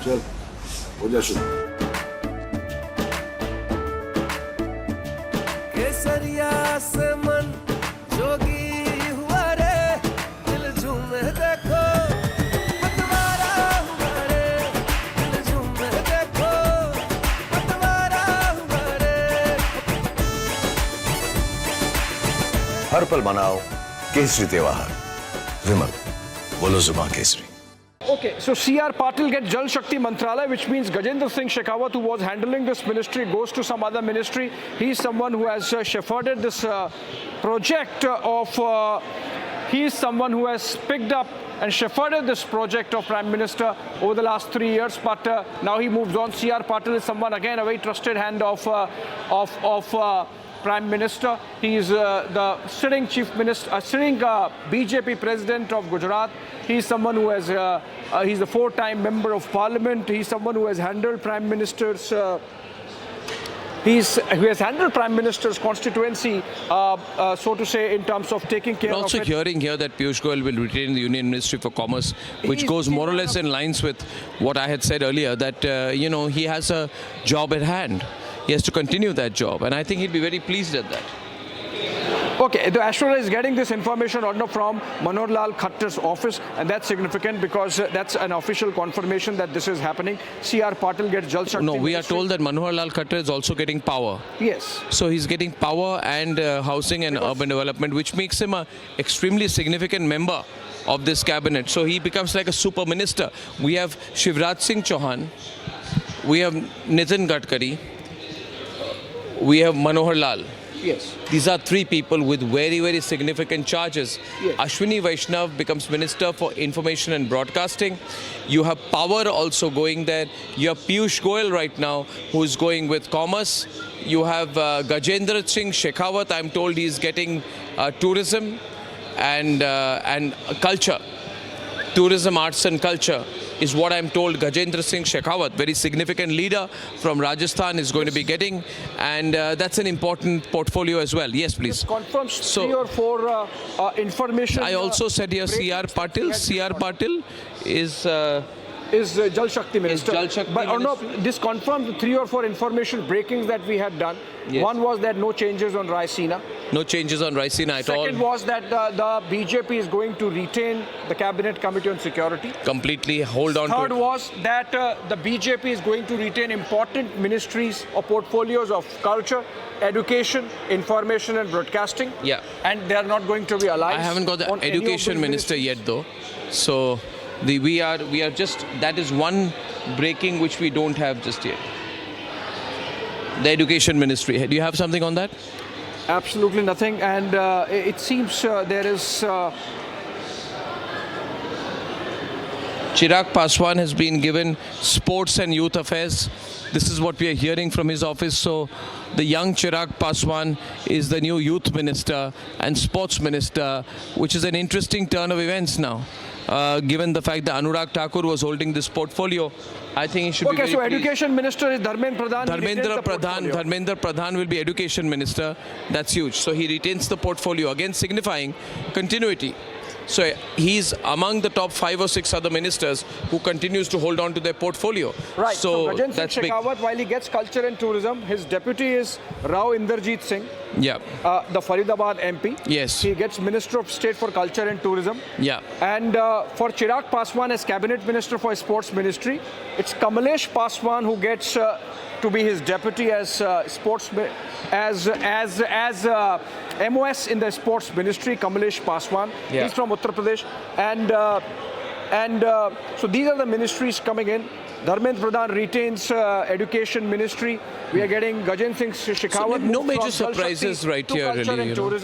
चल हो जा शुरू। केसरिया से मन जोगी हुआ रे, दिल झूमे देखो पतवारा हुआ रे, दिल झूमे देखो पतवारा हुआ रे। हर पल मनाओ केसरी त्योहार। विमल, बोलो जुबान Kesari. Okay, so C.R. Patil gets Jal Shakti Mantralaya, which means Gajendra Singh Shekhawat, who was handling this ministry, goes to some other ministry. He's someone who has shepherded this project he is someone who has picked up and shepherded this project of Prime Minister over the last 3 years, but now he moves on. C.R. Patil is someone, again, a very trusted hand of Prime Minister. He is the sitting Chief Minister, sitting BJP President of Gujarat. He is someone who has, he's a 4-time Member of Parliament. He's someone who has handled Prime Minister's, who has handled Prime Minister's constituency, so to say, in terms of taking care We're of also it. hearing here that Piyush Goyal will retain the Union Ministry for Commerce, which goes more or less in lines with what I had said earlier, that, he has a job at hand. He has to continue that job, and I think he'll be very pleased at that. Okay, the Ashwara is getting this information from Manohar Lal Khattar's office, and that's significant because that's an official confirmation that this is happening. C.R. Patil gets Jal Shakti. No, we are told that Manohar Lal Khattar is also getting power. Yes. So he's getting power and housing and urban development, which makes him an extremely significant member of this cabinet. So he becomes like a super minister. We have Shivraj Singh Chauhan, we have Nitin Gadkari, we have Manohar Lal. Yes. These are 3 people with very, very significant charges. Yes. Ashwini Vaishnav becomes Minister for Information and Broadcasting. You have power also going there. You have Piyush Goyal right now, who is going with Commerce. You have Gajendra Singh Shekhawat. I'm told he's getting tourism and culture. Tourism, arts and culture is what I'm told Gajendra Singh Shekhawat, very significant leader from Rajasthan, is going to be getting, and that's an important portfolio as well. Yes, please. This confirms 3 or 4 information. I also said here C.R. Patil. C.R. Patil is Jal Shakti Minister. Jal Shakti but no, Ministry. this confirms 3 or 4 information breakings that we had done. Yes. One was that no changes on Raisina. No changes on Raisina at all. Second was that the BJP is going to retain the Cabinet Committee on Security. Completely hold on Third to it. was that the BJP is going to retain important ministries or portfolios of culture, education, information and broadcasting. Yeah. And they are not going to be aligned. I haven't got the on any of education those minister ministries. yet though. So we are just, that is one breaking which we don't have just yet. The education ministry. Do you have something on that? Absolutely nothing, and it seems there is. Chirag Paswan has been given sports and youth affairs. This is what we are hearing from his office. So the young Chirag Paswan is the new youth minister and sports minister, which is an interesting turn of events now. Given the fact that Anurag Thakur was holding this portfolio, I think he should be very Okay, so pleased. Education Minister is Dharmendra Pradhan. He retains the portfolio. Dharmendra Pradhan will be Education Minister. That's huge. So he retains the portfolio, again signifying continuity. So he's among the top 5 or 6 other ministers who continues to hold on to their portfolio. Right. So Gajendra Singh that's big. Shekhawat, while he gets culture and tourism, his deputy is Rao Inderjeet Singh, Yeah. the Faridabad MP. Yes. He gets Minister of State for Culture and Tourism. Yeah. And for Chirag Paswan as Cabinet Minister for Sports Ministry, it's Kamalesh Paswan who gets to be his deputy as MOS in the Sports Ministry. Kamalesh Paswan. Yeah. He's from Uttar Pradesh, and so these are the ministries coming in. Dharmendra Pradhan retains Education Ministry. We are getting Gajendra Singh Shekhawat. no moved major from Jal surprises Shakti right to here, Culture really, and you know. Tourism.